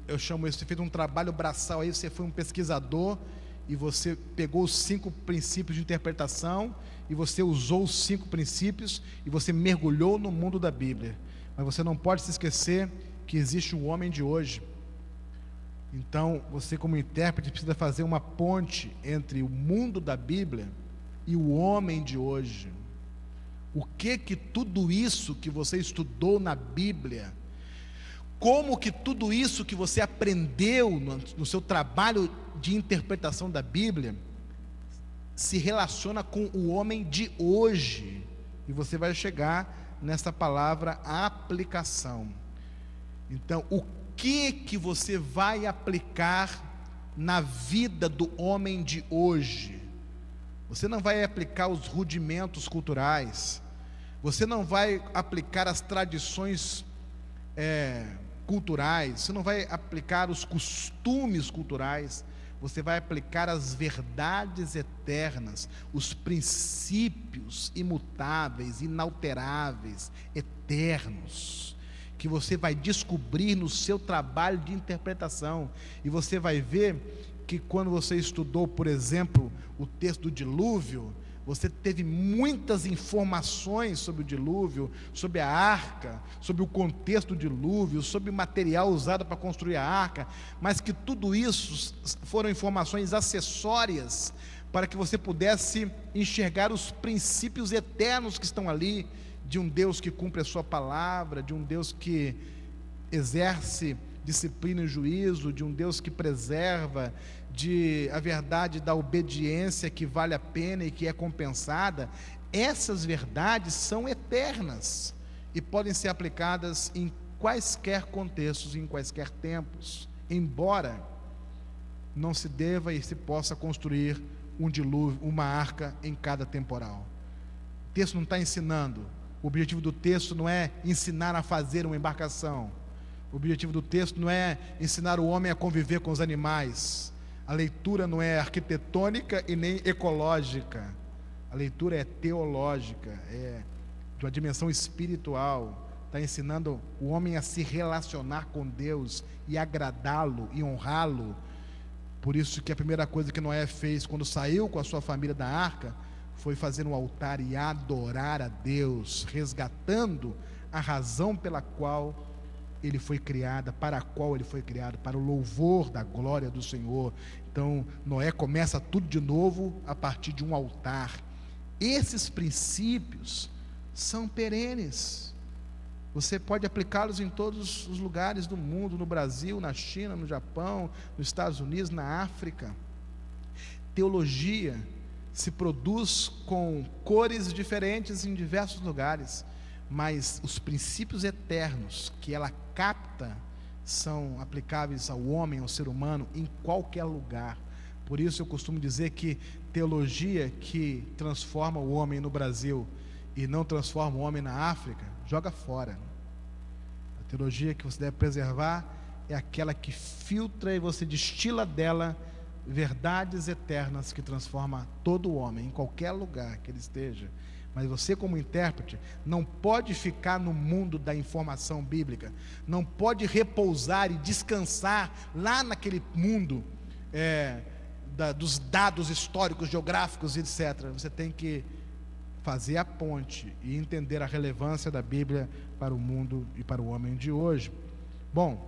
eu chamo isso, você fez um trabalho braçal aí, você foi um pesquisador, e você pegou os 5 princípios de interpretação, e você usou os 5 princípios, e você mergulhou no mundo da Bíblia. Mas você não pode se esquecer que existe o homem de hoje. Então, você, como intérprete, precisa fazer uma ponte entre o mundo da Bíblia e o homem de hoje. O que tudo isso que você estudou na Bíblia, como que tudo isso que você aprendeu no seu trabalho de interpretação da Bíblia se relaciona com o homem de hoje. E você vai chegar nessa palavra aplicação. Então, o que você vai aplicar na vida do homem de hoje? Você não vai aplicar os rudimentos culturais, você não vai aplicar as tradições culturais, você não vai aplicar os costumes culturais, você vai aplicar as verdades eternas, os princípios imutáveis, inalteráveis, eternos, que você vai descobrir no seu trabalho de interpretação. E você vai ver que quando você estudou, por exemplo, o texto do dilúvio, você teve muitas informações sobre o dilúvio, sobre a arca, sobre o contexto do dilúvio, sobre o material usado para construir a arca, mas que tudo isso foram informações acessórias para que você pudesse enxergar os princípios eternos que estão ali, de um Deus que cumpre a sua palavra, de um Deus que exerce disciplina e juízo, de um Deus que preserva, de a verdade da obediência que vale a pena e que é compensada. Essas verdades são eternas e podem ser aplicadas em quaisquer contextos, em quaisquer tempos, embora não se deva e se possa construir um dilúvio, uma arca em cada temporal. O texto não está ensinando. O objetivo do texto não é ensinar a fazer uma embarcação. O objetivo do texto não é ensinar o homem a conviver com os animais. A leitura não é arquitetônica e nem ecológica. A leitura é teológica, é de uma dimensão espiritual. Está ensinando o homem a se relacionar com Deus e agradá-lo e honrá-lo. Por isso que a primeira coisa que Noé fez quando saiu com a sua família da arca foi fazer um altar e adorar a Deus, resgatando a razão pela qual ele foi criado, para a qual ele foi criado, para o louvor da glória do Senhor. Então Noé começa tudo de novo a partir de um altar. Esses princípios são perenes, você pode aplicá-los em todos os lugares do mundo, no Brasil, na China, no Japão, nos Estados Unidos, na África. Teologia se produz com cores diferentes em diversos lugares, mas os princípios eternos que ela capta são aplicáveis ao homem, ao ser humano, em qualquer lugar. Por isso eu costumo dizer que teologia que transforma o homem no Brasil e não transforma o homem na África, joga fora. A teologia que você deve preservar é aquela que filtra e você destila dela verdades eternas que transforma todo o homem, em qualquer lugar que ele esteja. Mas você, como intérprete, não pode ficar no mundo da informação bíblica, não pode repousar e descansar lá naquele mundo dos dados históricos, geográficos, etc. Você tem que fazer a ponte e entender a relevância da Bíblia para o mundo e para o homem de hoje. Bom,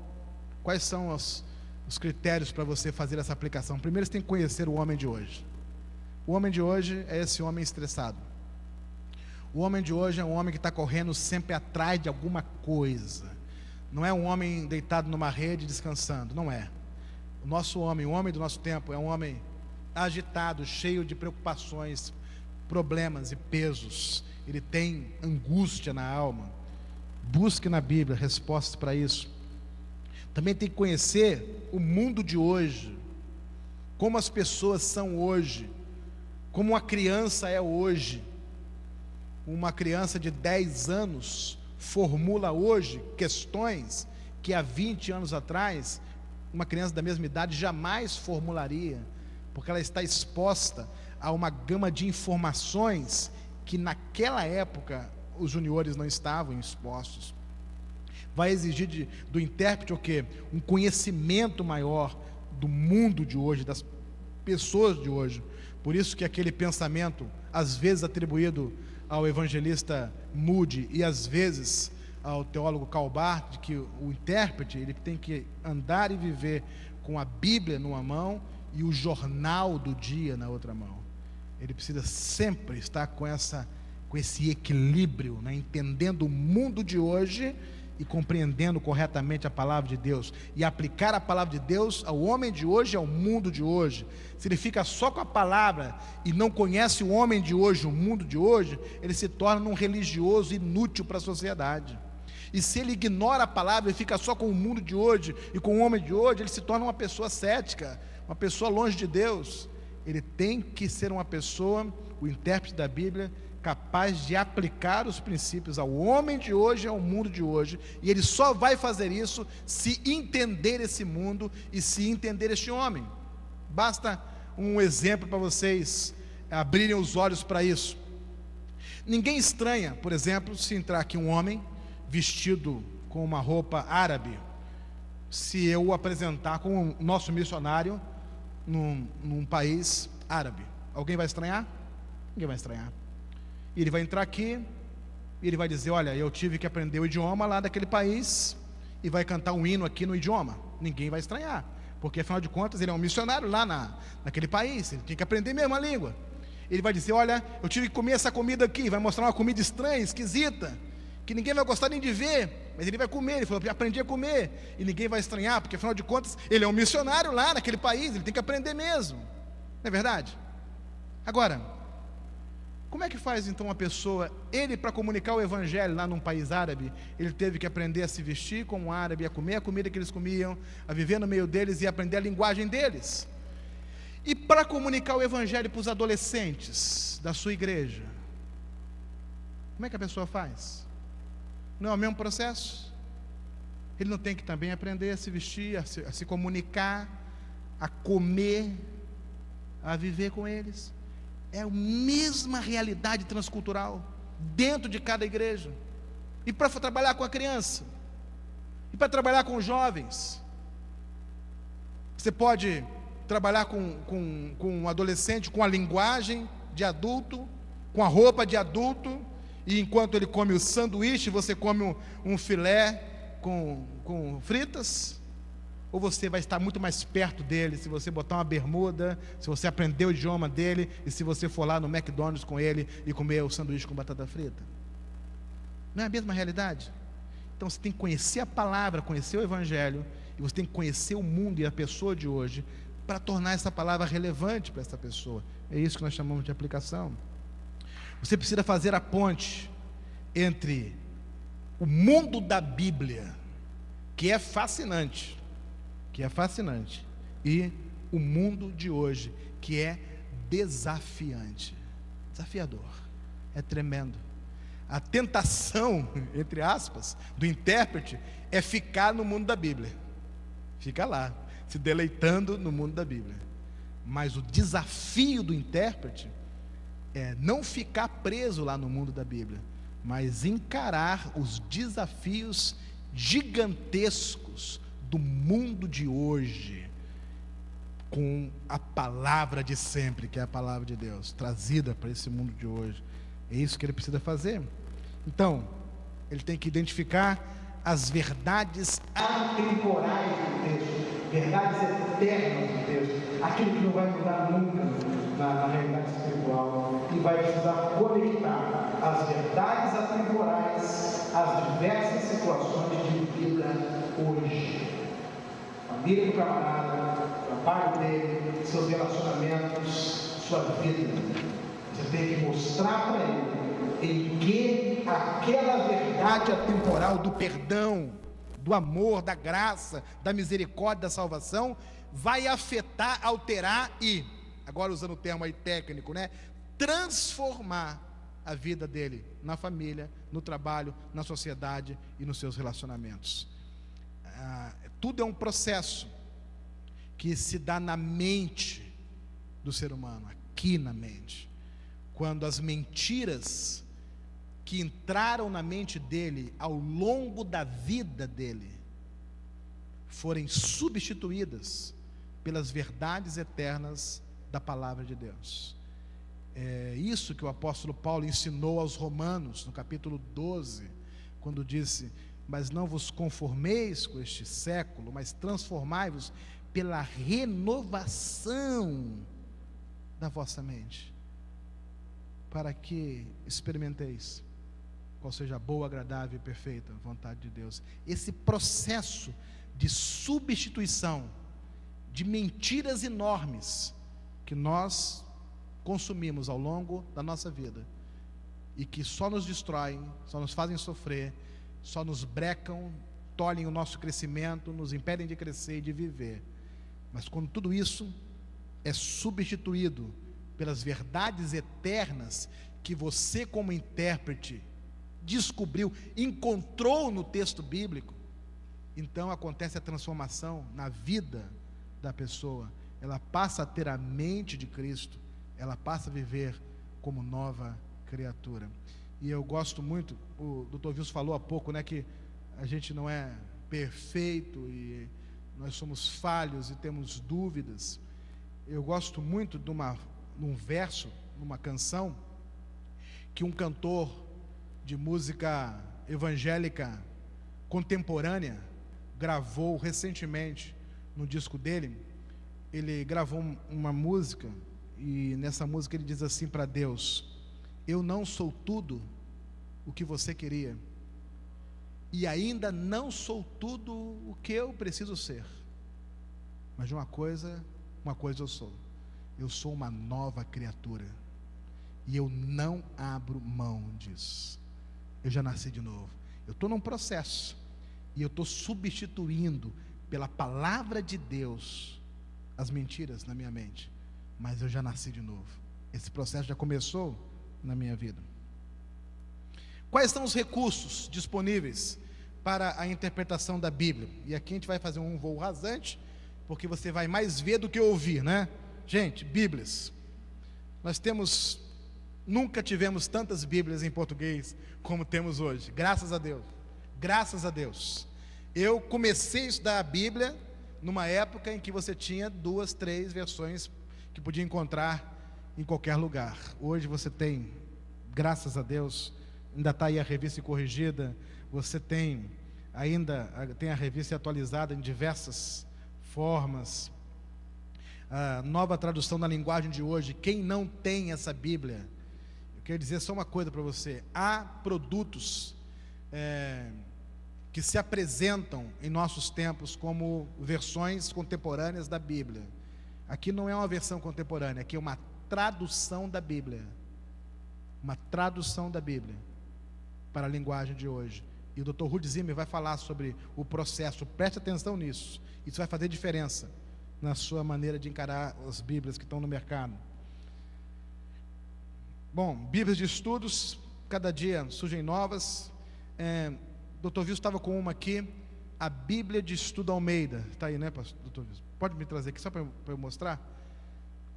quais são os critérios para você fazer essa aplicação? Primeiro, você tem que conhecer o homem de hoje. O homem de hoje é esse homem estressado. O homem de hoje é um homem que está correndo sempre atrás de alguma coisa. Não é um homem deitado numa rede descansando, não é. O nosso homem, o homem do nosso tempo, é um homem agitado, cheio de preocupações, problemas e pesos. Ele tem angústia na alma. Busque na Bíblia respostas para isso. Também tem que conhecer o mundo de hoje, como as pessoas são hoje, como uma criança é hoje. Uma criança de 10 anos formula hoje questões que há 20 anos atrás uma criança da mesma idade jamais formularia, porque ela está exposta a uma gama de informações que naquela época os juniores não estavam expostos. Vai exigir do intérprete o quê? Um conhecimento maior do mundo de hoje, das pessoas de hoje. Por isso que aquele pensamento, às vezes atribuído ao evangelista Moody e às vezes ao teólogo Karl Barth, de que o intérprete ele tem que andar e viver com a Bíblia numa mão e o jornal do dia na outra mão. Ele precisa sempre estar com esse equilíbrio, né? Entendendo o mundo de hoje e compreendendo corretamente a palavra de Deus, e aplicar a palavra de Deus ao homem de hoje e ao mundo de hoje. Se ele fica só com a palavra e não conhece o homem de hoje, o mundo de hoje, ele se torna um religioso inútil para a sociedade. E se ele ignora a palavra e fica só com o mundo de hoje e com o homem de hoje, ele se torna uma pessoa cética, uma pessoa longe de Deus. Ele tem que ser uma pessoa, o intérprete da Bíblia, capaz de aplicar os princípios ao homem de hoje e ao mundo de hoje, e ele só vai fazer isso se entender esse mundo e se entender este homem. Basta um exemplo para vocês abrirem os olhos para isso. Ninguém estranha, por exemplo, se entrar aqui um homem vestido com uma roupa árabe, se eu o apresentar como nosso missionário num país árabe. Alguém vai estranhar? Ninguém vai estranhar. E ele vai entrar aqui e ele vai dizer: olha, eu tive que aprender o idioma lá daquele país, e vai cantar um hino aqui no idioma. Ninguém vai estranhar, porque afinal de contas ele é um missionário lá naquele país, ele tem que aprender mesmo a língua. Ele vai dizer: olha, eu tive que comer essa comida aqui. Vai mostrar uma comida estranha, esquisita, que ninguém vai gostar nem de ver, mas ele vai comer. Ele falou: aprendi a comer, e ninguém vai estranhar, porque afinal de contas ele é um missionário lá naquele país, ele tem que aprender mesmo. Não é verdade? Agora, como é que faz então uma pessoa, ele, para comunicar o evangelho lá num país árabe, ele teve que aprender a se vestir como um árabe, a comer a comida que eles comiam, a viver no meio deles e aprender a linguagem deles? E para comunicar o evangelho para os adolescentes da sua igreja, como é que a pessoa faz? Não é o mesmo processo? Ele não tem que também aprender a se vestir, a se comunicar, a comer, a viver com eles? É a mesma realidade transcultural dentro de cada igreja. E para trabalhar com a criança, e para trabalhar com os jovens, você pode trabalhar com um adolescente com a linguagem de adulto, com a roupa de adulto, e enquanto ele come o sanduíche, você come um filé com fritas? Ou você vai estar muito mais perto dele se você botar uma bermuda, se você aprender o idioma dele, e se você for lá no McDonald's com ele e comer o sanduíche com batata frita? Não é a mesma realidade? Então você tem que conhecer a palavra, conhecer o evangelho, e você tem que conhecer o mundo e a pessoa de hoje, para tornar essa palavra relevante para essa pessoa. É isso que nós chamamos de aplicação. Você precisa fazer a ponte entre o mundo da Bíblia, que é fascinante, e o mundo de hoje, que é desafiante, desafiador, é tremendo. A tentação, entre aspas, do intérprete é ficar no mundo da Bíblia, fica lá, se deleitando no mundo da Bíblia. Mas o desafio do intérprete é não ficar preso lá no mundo da Bíblia, mas encarar os desafios gigantescos do mundo de hoje, com a palavra de sempre, que é a palavra de Deus, trazida para esse mundo de hoje. É isso que ele precisa fazer. Então, ele tem que identificar as verdades atemporais do texto, verdades eternas do texto, aquilo que não vai mudar nunca na realidade espiritual, e vai precisar conectar as verdades atemporais às diversas situações de vida hoje. Família do camarada, trabalho dele, seus relacionamentos, sua vida. Você tem que mostrar para ele em que aquela verdade atemporal do perdão, do amor, da graça, da misericórdia, da salvação, vai afetar, alterar e, agora usando o termo aí técnico, transformar a vida dele na família, no trabalho, na sociedade e nos seus relacionamentos. Tudo é um processo que se dá na mente do ser humano, aqui na mente. Quando as mentiras que entraram na mente dele ao longo da vida dele forem substituídas pelas verdades eternas da palavra de Deus. É isso que o apóstolo Paulo ensinou aos Romanos, no capítulo 12, quando disse: mas não vos conformeis com este século, mas transformai-vos pela renovação da vossa mente, para que experimenteis qual seja a boa, agradável e perfeita vontade de Deus. Esse processo de substituição de mentiras enormes que nós consumimos ao longo da nossa vida, e que só nos destroem, só nos fazem sofrer, só nos brecam, tolhem o nosso crescimento, nos impedem de crescer e de viver. Mas quando tudo isso é substituído pelas verdades eternas que você, como intérprete, descobriu, encontrou no texto bíblico, então acontece a transformação na vida da pessoa, ela passa a ter a mente de Cristo, ela passa a viver como nova criatura. E eu gosto muito, o Dr. Wilson falou há pouco, né, que a gente não é perfeito e nós somos falhos e temos dúvidas. Eu gosto muito de um verso, numa canção, que um cantor de música evangélica contemporânea gravou recentemente no disco dele. Ele gravou uma música, e nessa música ele diz assim para Deus: eu não sou tudo o que você queria, e ainda não sou tudo o que eu preciso ser, mas de uma coisa eu sou uma nova criatura, e eu não abro mão disso. Eu já nasci de novo. Eu estou num processo, e eu estou substituindo pela palavra de Deus as mentiras na minha mente, mas eu já nasci de novo. Esse processo já começou na minha vida. Quais são os recursos disponíveis para a interpretação da Bíblia? E aqui a gente vai fazer um voo rasante, porque você vai mais ver do que ouvir, né? Gente, Bíblias. Nunca tivemos tantas Bíblias em português como temos hoje, graças a Deus. Graças a Deus. Eu comecei a estudar a Bíblia numa época em que você tinha 2, 3 versões que podia encontrar em qualquer lugar. Hoje você tem, graças a Deus, ainda está aí a revista corrigida, você tem a revista atualizada em diversas formas, a nova tradução na linguagem de hoje. Quem não tem essa Bíblia, eu quero dizer só uma coisa para você: há produtos que se apresentam em nossos tempos como versões contemporâneas da Bíblia. Aqui não é uma versão contemporânea, aqui é uma tradução da Bíblia. Uma tradução da Bíblia para a linguagem de hoje. E o Dr. Rudy Zimmer vai falar sobre o processo. Preste atenção nisso. Isso vai fazer diferença na sua maneira de encarar as Bíblias que estão no mercado. Bom, Bíblias de estudos, cada dia surgem novas. Dr. Wilson estava com uma aqui, a Bíblia de Estudo Almeida. Está aí, né, pastor, Dr. Wilson? Pode me trazer aqui só para eu mostrar?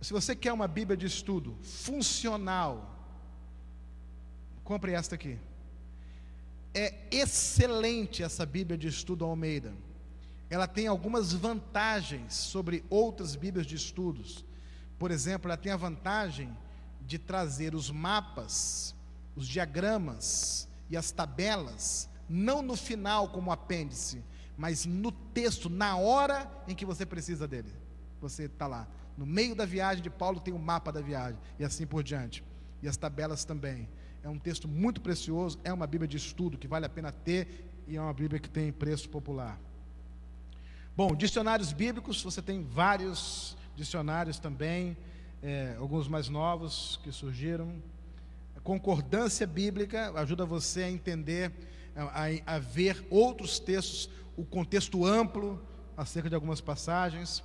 Se você quer uma Bíblia de estudo funcional, compre esta aqui. É excelente essa Bíblia de Estudo Almeida. Ela tem algumas vantagens sobre outras Bíblias de estudos. Por exemplo, ela tem a vantagem de trazer os mapas, os diagramas e as tabelas, não no final como apêndice, mas no texto, na hora em que você precisa dele. Você está lá, no meio da viagem de Paulo tem o mapa da viagem, e assim por diante, e as tabelas também. É um texto muito precioso, é uma Bíblia de estudo que vale a pena ter, e é uma Bíblia que tem preço popular. Bom, dicionários bíblicos, você tem vários dicionários também, alguns mais novos que surgiram. Concordância bíblica ajuda você a entender, a ver outros textos, o contexto amplo acerca de algumas passagens.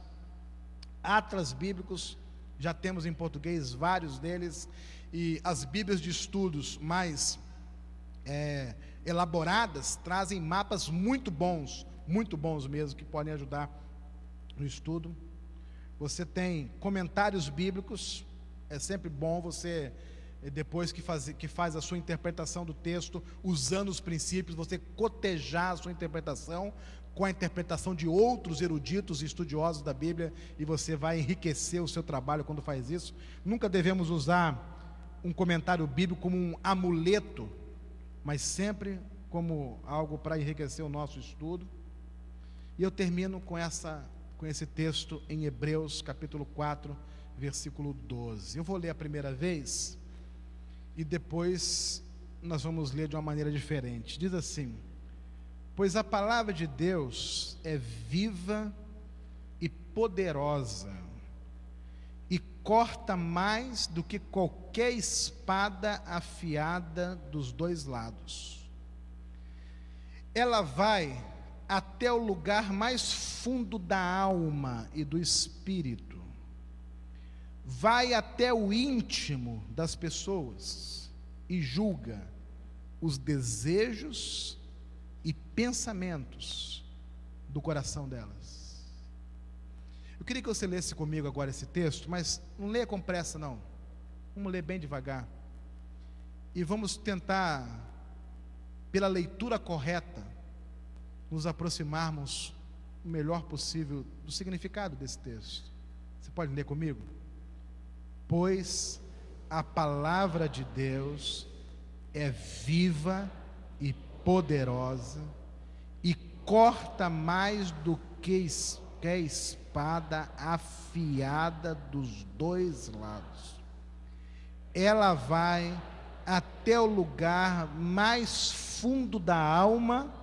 Atlas bíblicos, já temos em português vários deles, e as Bíblias de estudos mais elaboradas trazem mapas muito bons mesmo, que podem ajudar no estudo. Você tem comentários bíblicos, é sempre bom você, depois que faz a sua interpretação do texto, usando os princípios, você cotejar a sua interpretação com a interpretação de outros eruditos e estudiosos da Bíblia, e você vai enriquecer o seu trabalho quando faz isso. Nunca devemos usar um comentário bíblico como um amuleto, mas sempre como algo para enriquecer o nosso estudo. E eu termino com esse texto em Hebreus capítulo 4, versículo 12. Eu vou ler a primeira vez e depois nós vamos ler de uma maneira diferente. Diz assim: pois a palavra de Deus é viva e poderosa, e corta mais do que qualquer espada afiada dos dois lados. Ela vai até o lugar mais fundo da alma e do espírito, vai até o íntimo das pessoas e julga os desejos e pensamentos do coração delas. Eu queria que você lesse comigo agora esse texto, mas não leia com pressa não. Vamos ler bem devagar. E vamos tentar, pela leitura correta, nos aproximarmos o melhor possível do significado desse texto. Você pode ler comigo? Pois a palavra de Deus é viva e poderosa e corta mais do que a espada afiada dos dois lados. Ela vai até o lugar mais fundo da alma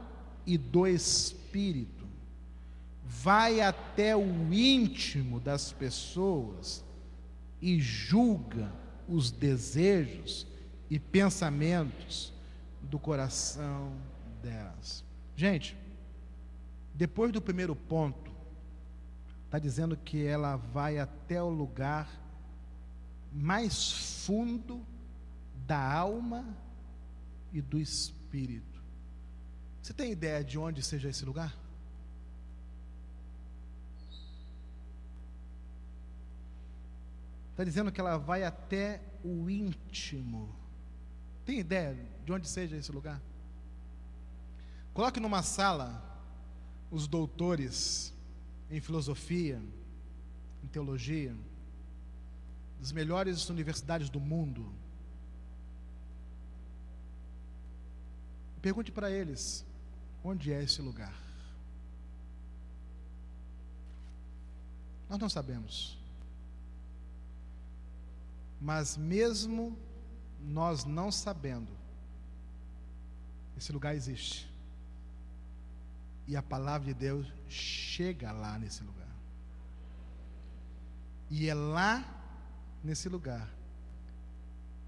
e do espírito, vai até o íntimo das pessoas e julga os desejos e pensamentos do coração delas. Gente, depois do primeiro ponto, está dizendo que ela vai até o lugar mais fundo da alma e do espírito. Você tem ideia de onde seja esse lugar? Está dizendo que ela vai até o íntimo. Tem ideia de onde seja esse lugar? Coloque numa sala os doutores em filosofia, em teologia, das melhores universidades do mundo. Pergunte para eles, onde é esse lugar? Nós não sabemos. Mas mesmo nós não sabendo, esse lugar existe. E a palavra de Deus chega lá nesse lugar. E é lá nesse lugar,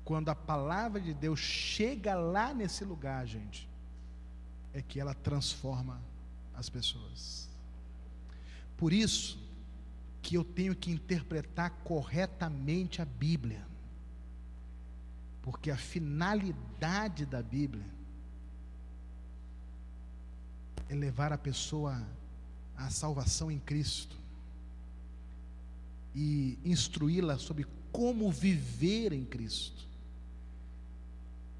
quando a palavra de Deus chega lá nesse lugar, gente, é que ela transforma as pessoas. Por isso que eu tenho que interpretar corretamente a Bíblia, porque a finalidade da Bíblia é levar a pessoa à salvação em Cristo e instruí-la sobre como viver em Cristo.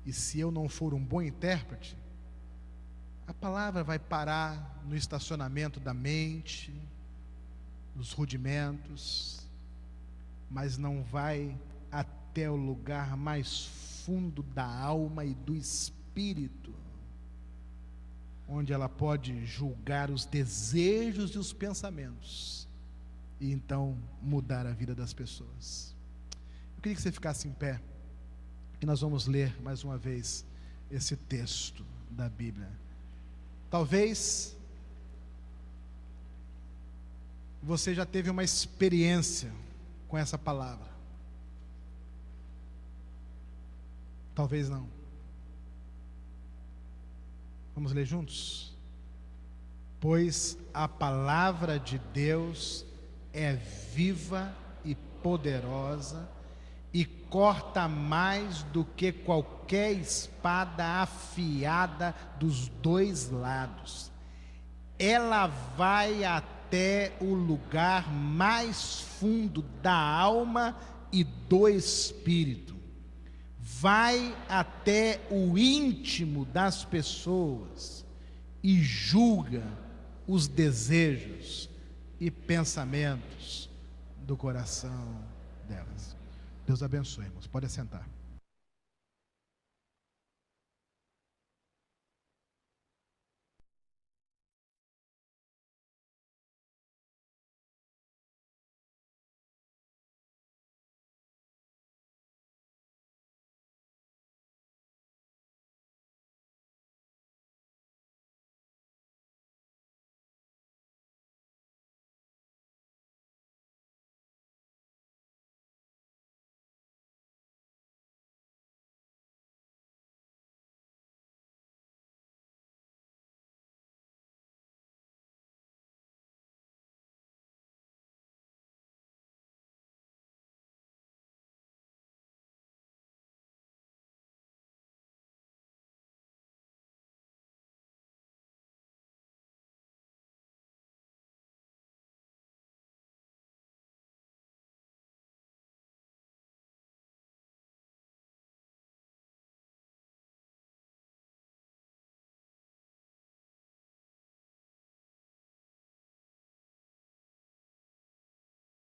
E se eu não for um bom intérprete, a palavra vai parar no estacionamento da mente, nos rudimentos, mas não vai até o lugar mais fundo da alma e do espírito, onde ela pode julgar os desejos e os pensamentos, e então mudar a vida das pessoas. Eu queria que você ficasse em pé, e nós vamos ler mais uma vez esse texto da Bíblia. Talvez você já teve uma experiência com essa palavra, talvez não. Vamos ler juntos? Pois a palavra de Deus é viva e poderosa e corta mais do que qualquer espada afiada dos dois lados. Ela vai até o lugar mais fundo da alma e do espírito, vai até o íntimo das pessoas e julga os desejos e pensamentos do coração delas. Deus abençoe, irmãos. Pode assentar.